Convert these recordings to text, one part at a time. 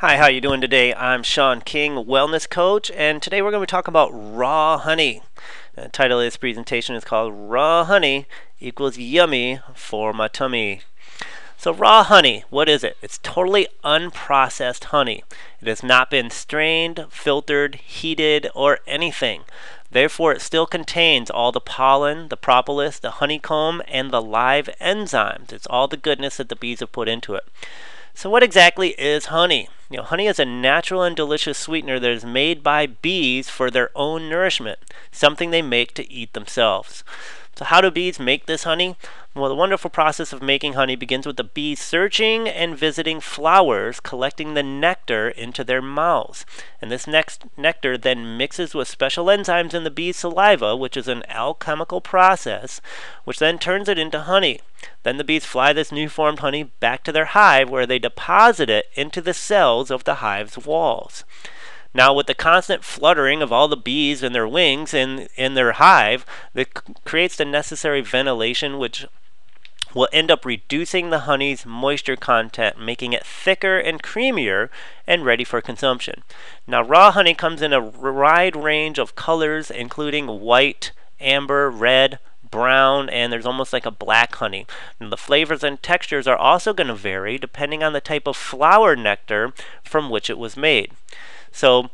Hi, how you doing today? I'm Sean King, wellness coach, and today we're going to be talking about raw honey. The title of this presentation is called Raw Honey Equals Yummy for My Tummy. So raw honey, what is it? It's totally unprocessed honey. It has not been strained, filtered, heated, or anything. Therefore, it still contains all the pollen, the propolis, the honeycomb, and the live enzymes. It's all the goodness that the bees have put into it. So what exactly is honey? Honey is a natural and delicious sweetener that is made by bees for their own nourishment, something they make to eat themselves. So how do bees make this honey? Well, the wonderful process of making honey begins with the bees searching and visiting flowers, collecting the nectar into their mouths. And this nectar then mixes with special enzymes in the bee's saliva, which is an alchemical process, which then turns it into honey. Then the bees fly this new formed honey back to their hive, where they deposit it into the cells of the hive's walls. Now, with the constant fluttering of all the bees and their wings in their hive, that creates the necessary ventilation, which will end up reducing the honey's moisture content, making it thicker and creamier and ready for consumption. Now, raw honey comes in a wide range of colors, including white, amber, red, brown, and there's almost like a black honey. And the flavors and textures are also going to vary depending on the type of flower nectar from which it was made. So,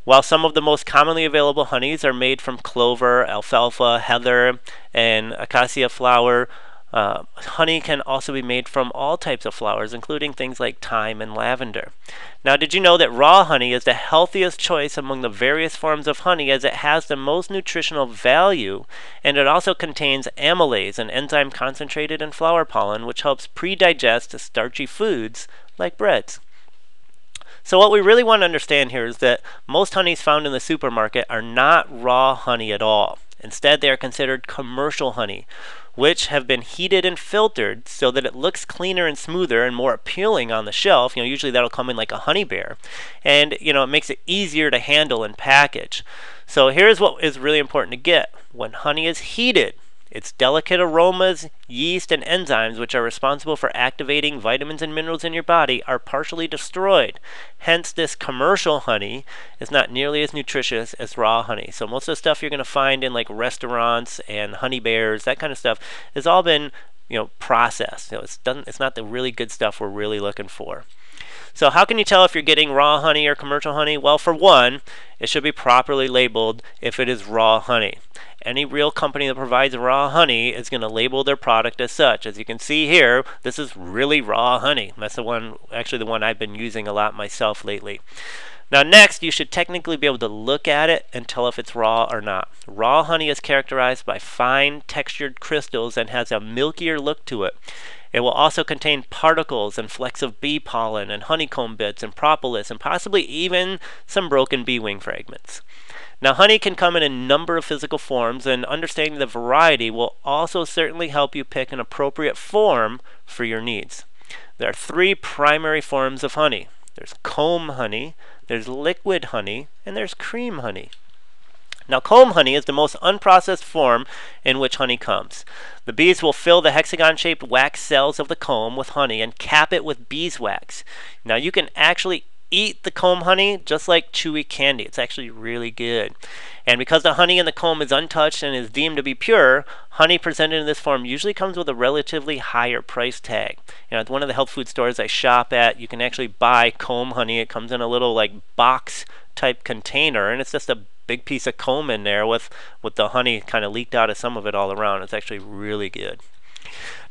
while some of the most commonly available honeys are made from clover, alfalfa, heather, and acacia flower, honey can also be made from all types of flowers, including things like thyme and lavender. Now, did you know that raw honey is the healthiest choice among the various forms of honey, as it has the most nutritional value, and it also contains amylase, an enzyme concentrated in flower pollen, which helps pre-digest starchy foods like breads. So what we really want to understand here is that most honeys found in the supermarket are not raw honey at all. Instead, they are considered commercial honey, which have been heated and filtered so that it looks cleaner and smoother and more appealing on the shelf. Usually that'll come in like a honey bear. And, it makes it easier to handle and package. So here's what is really important to get. When honey is heated, its delicate aromas, yeast, and enzymes, which are responsible for activating vitamins and minerals in your body, are partially destroyed. Hence, this commercial honey is not nearly as nutritious as raw honey. So most of the stuff you're going to find in like restaurants and honey bears, that kind of stuff, has all been processed. It's not the really good stuff we're really looking for. So how can you tell if you're getting raw honey or commercial honey? Well, for one, it should be properly labeled if it is raw honey. Any real company that provides raw honey is going to label their product as such. As you can see here, this is really raw honey. That's the one I've been using a lot myself lately. Now next, you should technically be able to look at it and tell if it's raw or not. Raw honey is characterized by fine textured crystals and has a milkier look to it. It will also contain particles and flecks of bee pollen and honeycomb bits and propolis and possibly even some broken bee wing fragments. Now, honey can come in a number of physical forms, and understanding the variety will also certainly help you pick an appropriate form for your needs. There are three primary forms of honey. There's comb honey, there's liquid honey, and there's cream honey. Now, comb honey is the most unprocessed form in which honey comes. The bees will fill the hexagon-shaped wax cells of the comb with honey and cap it with beeswax. Now, you can actually eat the comb honey just like chewy candy. It's actually really good. And because the honey in the comb is untouched and is deemed to be pure, honey presented in this form usually comes with a relatively higher price tag. At one of the health food stores I shop at, you can actually buy comb honey. It comes in a little like box type container, and it's just a big piece of comb in there with the honey kind of leaked out of some of it all around. It's actually really good.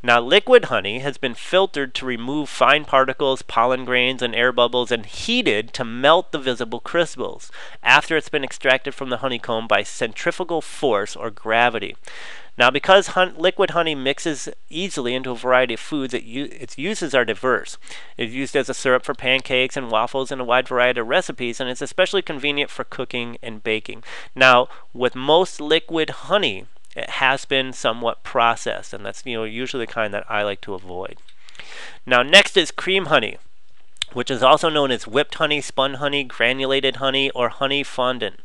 Now, liquid honey has been filtered to remove fine particles, pollen grains, and air bubbles, and heated to melt the visible crystals after it's been extracted from the honeycomb by centrifugal force or gravity. Now, because liquid honey mixes easily into a variety of foods, its uses are diverse. It's used as a syrup for pancakes and waffles in a wide variety of recipes, and it's especially convenient for cooking and baking. Now, with most liquid honey, it has been somewhat processed, and that's usually the kind that I like to avoid. Now next is cream honey, which is also known as whipped honey, spun honey, granulated honey, or honey fondant.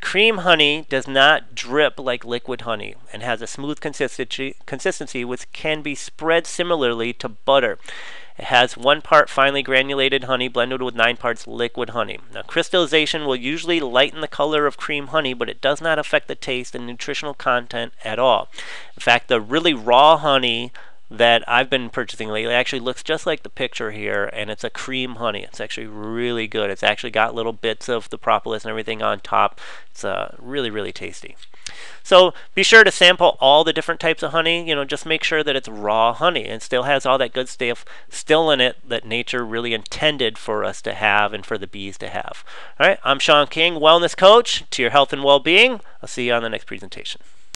Cream honey does not drip like liquid honey and has a smooth consistency which can be spread similarly to butter. It has 1 part finely granulated honey blended with 9 parts liquid honey. Now, crystallization will usually lighten the color of cream honey, but it does not affect the taste and nutritional content at all. In fact, the really raw honey that I've been purchasing lately actually looks just like the picture here, and it's a cream honey. It's actually really good. It's actually got little bits of the propolis and everything on top. It's really, really tasty. So be sure to sample all the different types of honey. Just make sure that it's raw honey and still has all that good stuff still in it that nature really intended for us to have and for the bees to have. All right, I'm Sean King, wellness coach to your health and well-being. I'll see you on the next presentation.